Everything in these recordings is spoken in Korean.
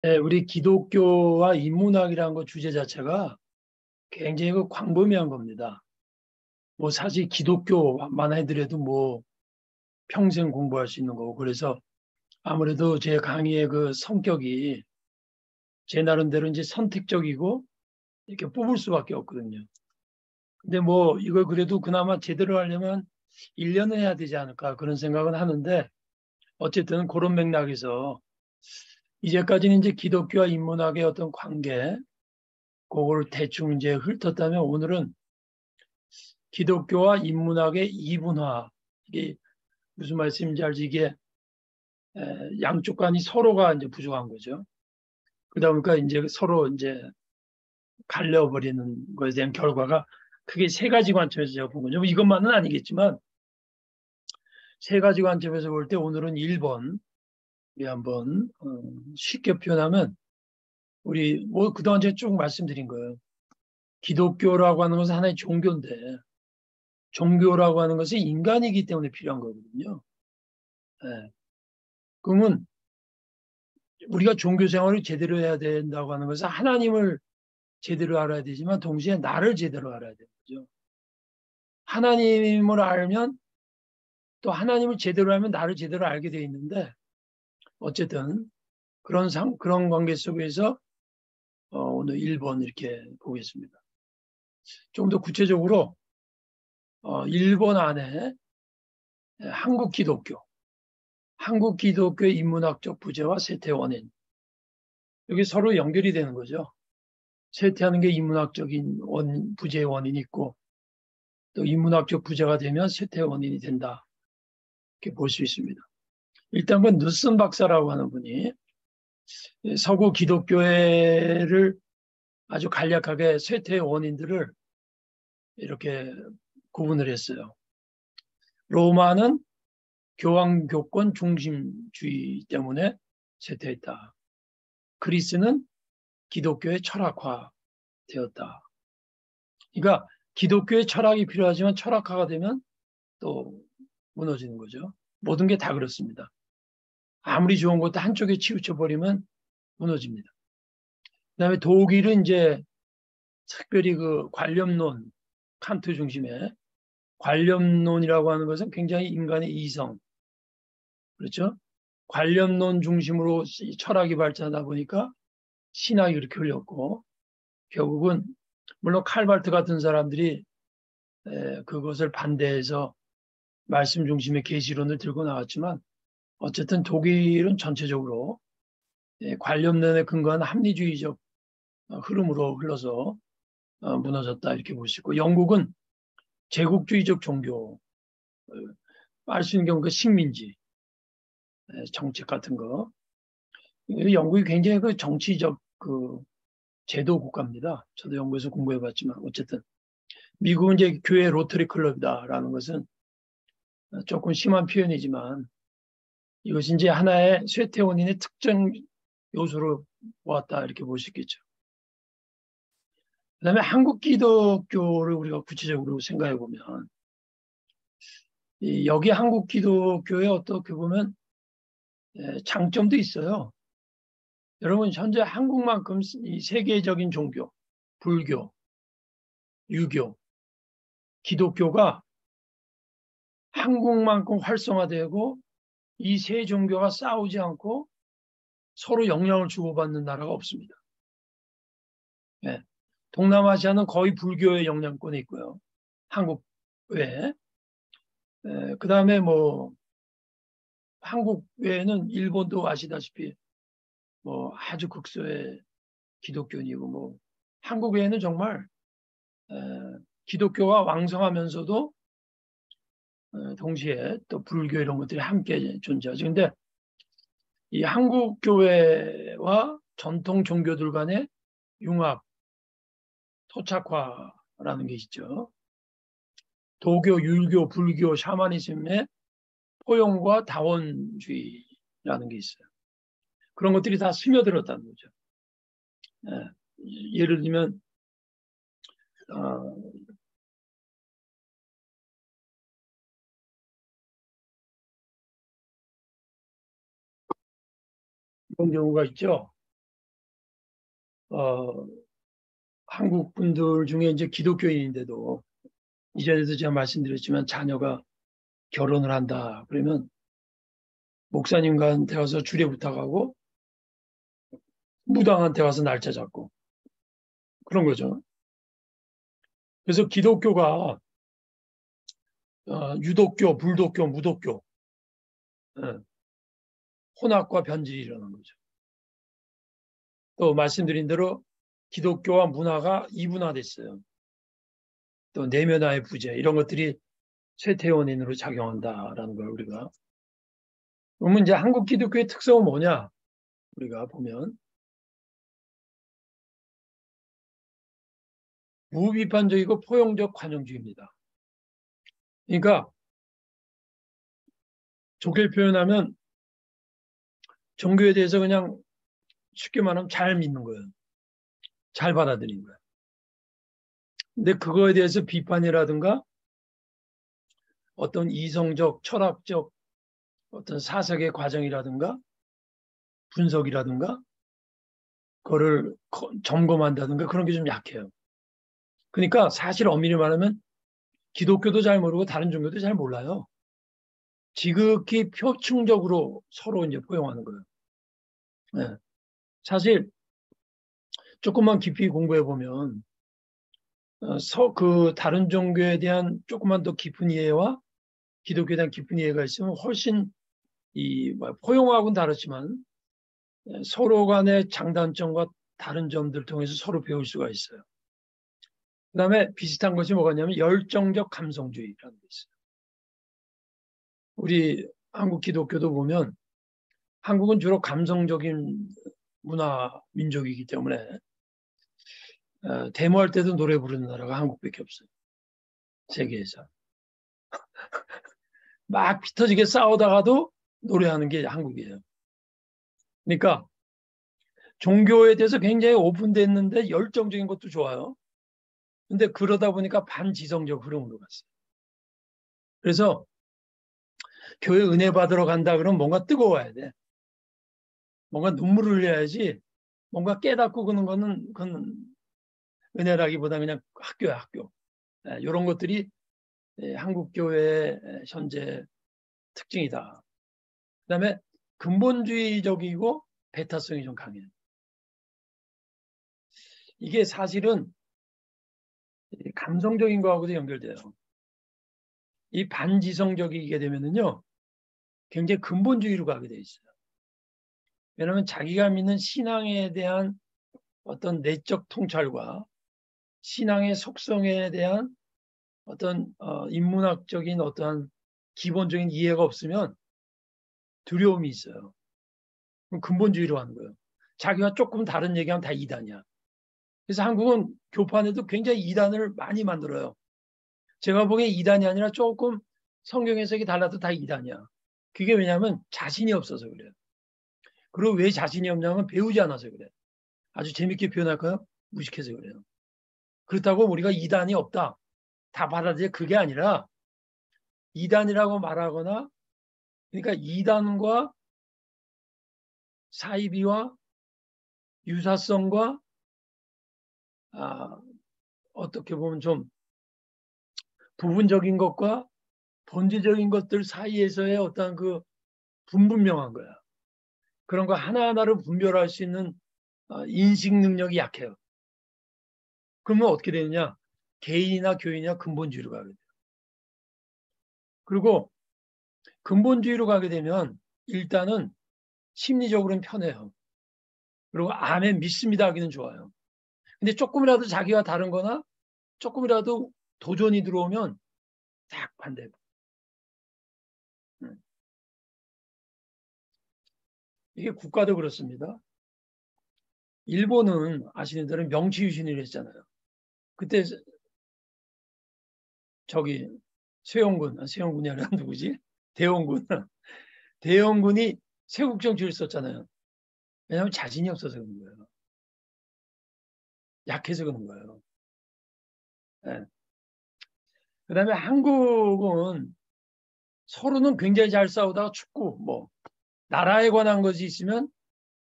네, 우리 기독교와 인문학이라는 거 주제 자체가 굉장히 광범위한 겁니다. 뭐 사실 기독교만 해더라도 뭐 평생 공부할 수 있는 거고 그래서 아무래도 제 강의의 그 성격이 제 나름대로 이제 선택적이고 이렇게 뽑을 수밖에 없거든요. 근데 뭐 이걸 그래도 그나마 제대로 하려면 1년은 해야 되지 않을까 그런 생각은 하는데 어쨌든 그런 맥락에서 이제까지는 이제 기독교와 인문학의 어떤 관계 그걸 대충 이제 훑었다면 오늘은 기독교와 인문학의 이분화. 이게 무슨 말씀인지 알지? 이게 양쪽 간이 서로가 이제 부족한 거죠. 그러다 보니까 이제 서로 이제 갈려버리는 것에 대한 결과가 크게 세 가지 관점에서 제가 본 거죠. 이것만은 아니겠지만 세 가지 관점에서 볼 때 오늘은 1번 우리 한번 쉽게 표현하면 우리 뭐 그동안 제가 쭉 말씀드린 거예요. 기독교라고 하는 것은 하나의 종교인데 종교라고 하는 것은 인간이기 때문에 필요한 거거든요. 예. 그러면 우리가 종교 생활을 제대로 해야 된다고 하는 것은 하나님을 제대로 알아야 되지만 동시에 나를 제대로 알아야 되는 거죠. 하나님을 알면 또 하나님을 제대로 알면 나를 제대로 알게 돼 있는데 어쨌든 그런 관계 속에서 오늘 1번 이렇게 보겠습니다. 좀 더 구체적으로 1번 안에 한국 기독교의 인문학적 부재와 쇠퇴 원인 여기 서로 연결이 되는 거죠. 쇠퇴하는 게 인문학적인 부재의 원인이 있고 또 인문학적 부재가 되면 쇠퇴 원인이 된다. 이렇게 볼 수 있습니다. 일단 그 누슨 박사라고 하는 분이 서구 기독교회를 아주 간략하게 쇠퇴의 원인들을 이렇게 구분을 했어요. 로마는 교황교권 중심주의 때문에 쇠퇴했다. 그리스는 기독교의 철학화되었다. 그러니까 기독교의 철학이 필요하지만 철학화가 되면 또 무너지는 거죠. 모든 게 다 그렇습니다. 아무리 좋은 것도 한쪽에 치우쳐 버리면 무너집니다. 그다음에 독일은 이제 특별히 그 관념론, 칸트 중심의 관념론이라고 하는 것은 굉장히 인간의 이성, 그렇죠? 관념론 중심으로 철학이 발전하다 보니까 신학이 그렇게 흘렸고 결국은 물론 칼발트 같은 사람들이 그것을 반대해서 말씀 중심의 계시론을 들고 나왔지만 어쨌든 독일은 전체적으로 관념론에 근거한 합리주의적 흐름으로 흘러서 무너졌다 이렇게 볼 수 있고 영국은 제국주의적 종교 알 수 있는 경우 그 식민지 정책 같은 거 영국이 굉장히 그 정치적 그 제도 국가입니다. 저도 영국에서 공부해봤지만 어쨌든 미국은 이제 교회 로터리 클럽이다라는 것은 조금 심한 표현이지만 이것이 이제 하나의 쇠퇴 원인의 특정 요소로 보았다 이렇게 볼 수 있겠죠. 그다음에 한국 기독교를 우리가 구체적으로 생각해 보면 여기 한국 기독교에 어떻게 보면 장점도 있어요. 여러분 현재 한국만큼 이 세계적인 종교, 불교, 유교, 기독교가 한국만큼 활성화되고 이 세 종교가 싸우지 않고 서로 영향을 주고받는 나라가 없습니다. 네. 동남아시아는 거의 불교의 영향권에 있고요. 한국 외에. 그 다음에 뭐 한국 외에는 일본도 아시다시피 뭐 아주 극소의 기독교인이고 뭐 한국 외에는 정말 에, 기독교가 왕성하면서도 동시에 또 불교 이런 것들이 함께 존재하죠. 근데 이 한국 교회와 전통 종교들 간의 융합, 토착화라는 게 있죠. 도교, 율교, 불교, 샤머니즘의 포용과 다원주의라는 게 있어요. 그런 것들이 다 스며들었다는 거죠. 예를 들면 어, 이런 경우가 있죠. 어, 한국 분들 중에 이제 기독교인인데도 이전에도 제가 말씀드렸지만 자녀가 결혼을 한다 그러면 목사님한테 가서 주례 부탁하고 무당한테 가서 날짜 잡고 그런 거죠. 그래서 기독교가 유독교, 불독교, 무독교 혼합과 변질이 일어난 거죠. 또 말씀드린 대로 기독교와 문화가 이분화됐어요. 또 내면화의 부재 이런 것들이 쇠퇴 원인으로 작용한다라는 걸 우리가 그러면 이제 한국 기독교의 특성은 뭐냐? 우리가 보면 무비판적이고 포용적 관용주의입니다. 그러니까 좋게 표현하면 종교에 대해서 그냥 쉽게 말하면 잘 믿는 거예요. 잘 받아들이는 거예요. 근데 그거에 대해서 비판이라든가 어떤 이성적, 철학적 어떤 사색의 과정이라든가 분석이라든가 그거를 점검한다든가 그런 게 좀 약해요. 그러니까 사실 엄밀히 말하면 기독교도 잘 모르고 다른 종교도 잘 몰라요. 지극히 표층적으로 서로 이제 포용하는 거예요. 네. 사실 조금만 깊이 공부해 보면 그 다른 종교에 대한 조금만 더 깊은 이해와 기독교에 대한 깊은 이해가 있으면 훨씬 포용하고는 다르지만 서로 간의 장단점과 다른 점들 통해서 서로 배울 수가 있어요. 그 다음에 비슷한 것이 뭐가냐면 열정적 감성주의라는 게 있어요. 우리 한국 기독교도 보면 한국은 주로 감성적인 문화 민족이기 때문에 데모할 때도 노래 부르는 나라가 한국밖에 없어요. 세계에서. 막 피 터지게 싸우다가도 노래하는 게 한국이에요. 그러니까 종교에 대해서 굉장히 오픈됐는데 열정적인 것도 좋아요. 근데 그러다 보니까 반지성적 흐름으로 갔어요. 그래서 교회 은혜 받으러 간다 그러면 뭔가 뜨거워야 돼. 뭔가 눈물을 흘려야지 뭔가 깨닫고 그런 거는 그건 은혜라기보다 그냥 학교야 학교. 이런 것들이 한국 교회의 현재 특징이다. 그다음에 근본주의적이고 배타성이 좀 강해요. 이게 사실은 감성적인 거하고도 연결돼요. 이 반지성적이게 되면은요, 굉장히 근본주의로 가게 돼 있어요. 왜냐하면 자기가 믿는 신앙에 대한 어떤 내적 통찰과 신앙의 속성에 대한 어떤 인문학적인 어떠한 기본적인 이해가 없으면 두려움이 있어요. 그럼 근본주의로 하는 거예요. 자기와 조금 다른 얘기하면 다 이단이야. 그래서 한국은 교판에도 굉장히 이단을 많이 만들어요. 제가 보기에 이단이 아니라 조금 성경 해석이 달라도 다 이단이야. 그게 왜냐하면 자신이 없어서 그래요. 그리고 왜 자신이 없냐면 배우지 않아서 그래. 아주 재밌게 표현할까요? 무식해서 그래요. 그렇다고 우리가 이단이 없다. 다 받아들여 그게 아니라 이단이라고 말하거나 그러니까 이단과 사이비와 유사성과 어떻게 보면 좀 부분적인 것과 본질적인 것들 사이에서의 어떤 그 분분명한 거야. 그런 거 하나하나를 분별할 수 있는 인식 능력이 약해요. 그러면 어떻게 되느냐? 개인이나 교인이나 근본주의로 가게 돼요. 그리고 근본주의로 가게 되면 일단은 심리적으로는 편해요. 그리고 아멘 믿습니다 하기는 좋아요. 근데 조금이라도 자기와 다른 거나 조금이라도 도전이 들어오면 딱 반대. 이게 국가도 그렇습니다. 일본은 아시는 대로 명치유신을 했잖아요. 그때 저기 세용군이 아니라 누구지? 대원군. 대원군이 세국 정치를 썼잖아요. 왜냐하면 자신이 없어서 그런 거예요. 약해서 그런 거예요. 네. 그다음에 한국은 서로는 굉장히 잘 싸우다가 죽고 나라에 관한 것이 있으면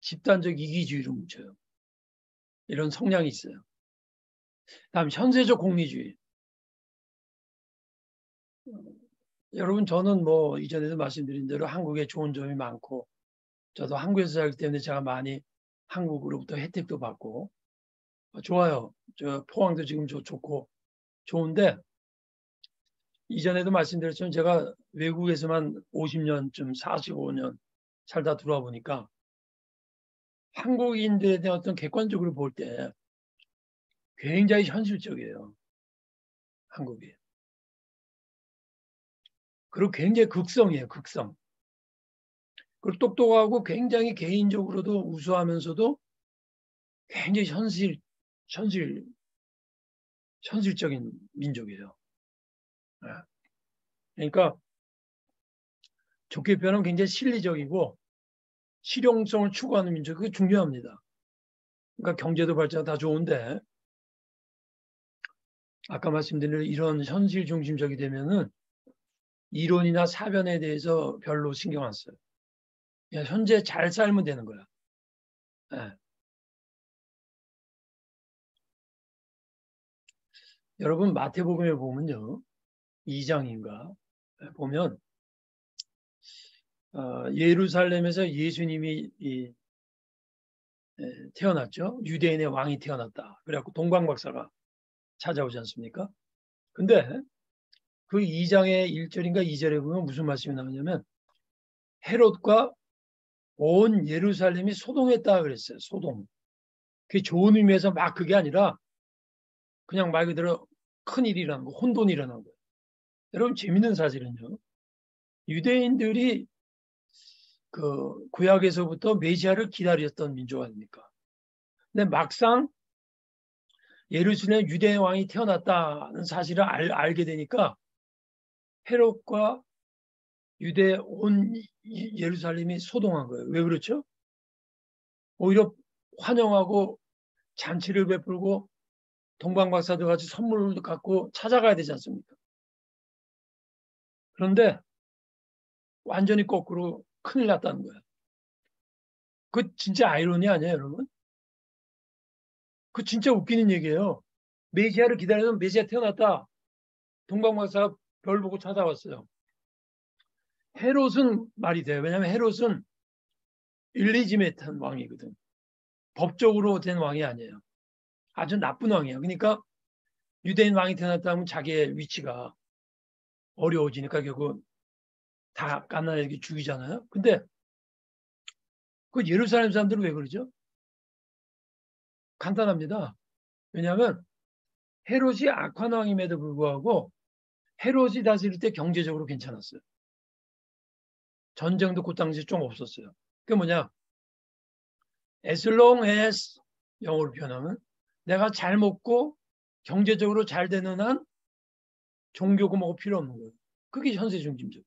집단적 이기주의로 뭉쳐요. 이런 성향이 있어요. 다음 현세적 공리주의. 여러분 저는 뭐 이전에도 말씀드린 대로 한국에 좋은 점이 많고 저도 한국에서 살기 때문에 제가 많이 한국으로부터 혜택도 받고 좋아요. 저 포항도 지금 좋고 좋은데 이전에도 말씀드렸지만 제가 외국에서만 50년쯤 45년 살다 들어와 보니까 한국인들에 대한 어떤 객관적으로 볼 때 굉장히 현실적이에요. 한국이. 그리고 굉장히 극성이에요. 극성. 그리고 똑똑하고 굉장히 개인적으로도 우수하면서도 굉장히 현실적인 민족이에요. 그러니까 좋게 표현하면 굉장히 실리적이고 실용성을 추구하는 민족, 그게 중요합니다. 그러니까 경제도 발전 다 좋은데 아까 말씀드린 이런 현실 중심적이 되면은 이론이나 사변에 대해서 별로 신경 안 써요. 그냥 현재 잘 살면 되는 거야. 네. 여러분 마태복음에 보면요. 2장인가 보면 예루살렘에서 예수님이 태어났죠. 유대인의 왕이 태어났다. 그래갖고 동방박사가 찾아오지 않습니까? 근데 그 2장의 1절인가 2절에 보면 무슨 말씀이 나오냐면 헤롯과 온 예루살렘이 소동했다 그랬어요. 소동. 그게 좋은 의미에서 막 그게 아니라 그냥 말 그대로 큰일이라는 거, 혼돈이 일어난 거예요. 여러분 재밌는 사실은요. 유대인들이 그 구약에서부터 메시아를 기다렸던 민족 아닙니까? 근데 막상 예루살렘 유대 왕이 태어났다는 사실을 알게 되니까 헤롯과 유대 온 예루살렘이 소동한 거예요. 왜 그렇죠? 오히려 환영하고 잔치를 베풀고 동방박사들 같이 선물을 갖고 찾아가야 되지 않습니까? 그런데 완전히 거꾸로 큰일 났다는 거예요. 그 진짜 아이러니 아니에요, 여러분? 그 진짜 웃기는 얘기예요. 메시아를 기다리던 메시아 태어났다. 동방박사가 별 보고 찾아왔어요. 헤롯은 말이 돼요. 왜냐하면 헤롯은 일리지메트한 왕이거든. 법적으로 된 왕이 아니에요. 아주 나쁜 왕이에요. 그러니까 유대인 왕이 태어났다 하면 자기의 위치가 어려워지니까 결국 다 갓난아기 죽이잖아요. 근데 그 예루살렘 사람들은 왜 그러죠? 간단합니다. 왜냐하면 헤롯이 악한 왕임에도 불구하고 헤롯이 다스릴 때 경제적으로 괜찮았어요. 전쟁도 그 당시에 좀 없었어요. 그게 뭐냐? As long as 영어로 표현하면 내가 잘 먹고 경제적으로 잘 되는 한 종교고 뭐고 필요 없는 거예요. 그게 현세 중심적이에요.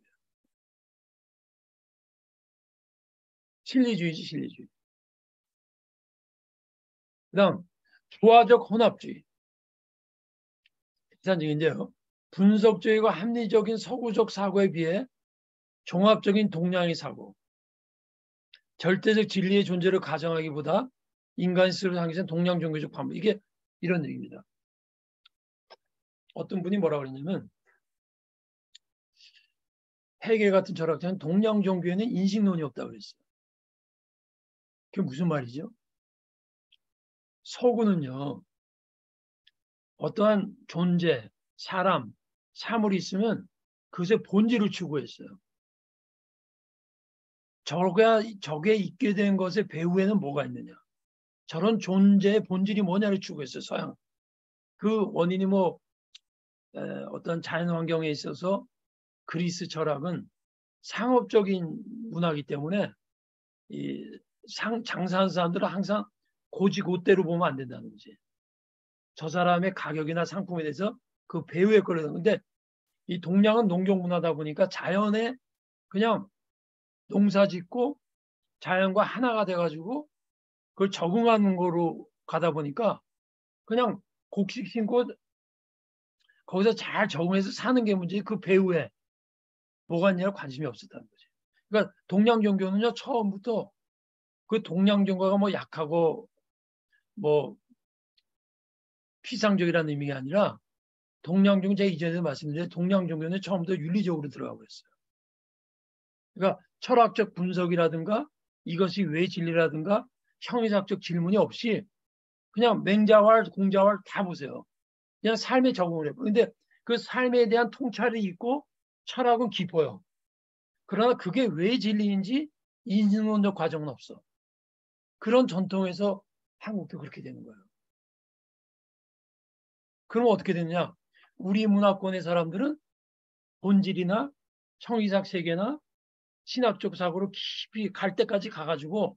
실리주의지 실리주의. 그다음 조화적 혼합주의. 비판적인데요. 분석적이고 합리적인 서구적 사고에 비해 종합적인 동양의 사고, 절대적 진리의 존재를 가정하기보다 인간 스스로 상기한 동양 종교적 반복. 이게 이런 얘기입니다. 어떤 분이 뭐라고 그랬냐면 헤겔 같은 철학자는 동양 종교에는 인식론이 없다고 그랬어요. 그게 무슨 말이죠? 서구는요. 어떠한 존재, 사람, 사물이 있으면 그것의 본질을 추구했어요. 저게 있게 된 것의 배후에는 뭐가 있느냐. 저런 존재의 본질이 뭐냐를 추구했어요. 서양. 그 원인이 뭐 어떤 자연환경에 있어서 그리스 철학은 상업적인 문화이기 때문에 장사하는 사람들은 항상 고지고대로 보면 안 된다는 거지. 저 사람의 가격이나 상품에 대해서 그 배후에 걸려는 건데 이 동양은 농경 문화다 보니까 자연에 그냥 농사 짓고 자연과 하나가 돼가지고 그걸 적응하는 거로 가다 보니까 그냥 곡식 심고 거기서 잘 적응해서 사는 게 문제지 그 배후에 뭐가 있냐고 관심이 없었다는 거지. 그러니까 동양 종교는요 처음부터 그 동양 종교가 뭐 약하고 뭐 피상적이라는 의미가 아니라 동양 종교, 제가 이전에도 말씀드린 동양 종교는 처음부터 윤리적으로 들어가고 있어요. 그러니까 철학적 분석이라든가 이것이 왜 진리라든가 형이상적 질문이 없이 그냥 맹자왈, 공자왈 다 보세요. 그냥 삶에 적응을 해요. 근데 그 삶에 대한 통찰이 있고 철학은 깊어요. 그러나 그게 왜 진리인지 인식론적 과정은 없어. 그런 전통에서 한국도 그렇게 되는 거예요. 그럼 어떻게 되느냐? 우리 문화권의 사람들은 본질이나 형이상 세계나 신학적 사고로 깊이 갈 때까지 가가지고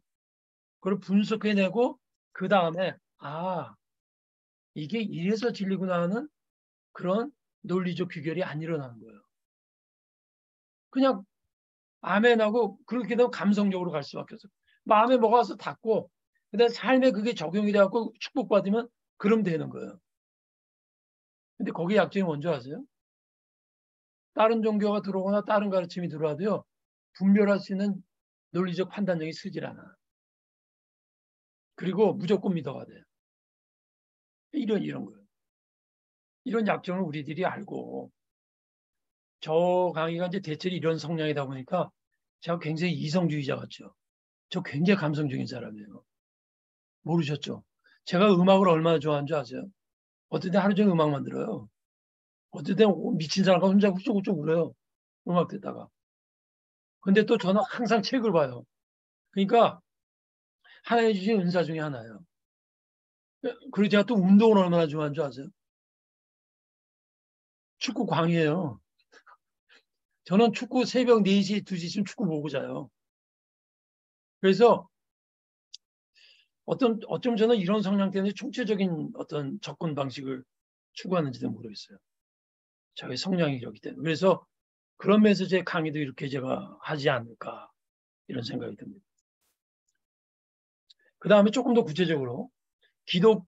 그걸 분석해내고 그 다음에 이게 이래서 진리구나 하는 그런 논리적 귀결이 안 일어나는 거예요. 그냥 아멘하고 그렇게 되면 감성적으로 갈 수밖에 없어요. 마음에 뭐가 와서 닿고 그다음에 삶에 그게 적용이 돼갖고 축복받으면 그럼 되는 거예요. 근데 거기 약점이 뭔지 아세요? 다른 종교가 들어오거나 다른 가르침이 들어와도요. 분별할 수 있는 논리적 판단력이 쓰질 않아. 그리고 무조건 믿어야 돼요. 이런 거예요. 이런 약점을 우리들이 알고 저 강의가 이제 대체로 이런 성향이다 보니까 제가 굉장히 이성주의자 같죠. 저 굉장히 감성적인 사람이에요. 모르셨죠? 제가 음악을 얼마나 좋아하는 줄 아세요? 어떨 때 하루 종일 음악만 들어요. 어떨 때 미친 사람과 혼자 훌쩍훌쩍 울어요. 음악 듣다가. 근데 또 저는 항상 책을 봐요. 그러니까 하나님 주신 은사 중에 하나예요. 그리고 제가 또 운동을 얼마나 좋아하는 줄 아세요? 축구 광이에요. 저는 축구 새벽 4시, 2시쯤 축구 보고 자요. 그래서 어쩜 저는 이런 성향 때문에 총체적인 어떤 접근 방식을 추구하는지도 모르겠어요. 저의 성향이 그렇기 때문에. 그래서 그런 면에서 제 강의도 이렇게 제가 하지 않을까 이런 생각이 듭니다. 그 다음에 조금 더 구체적으로 기독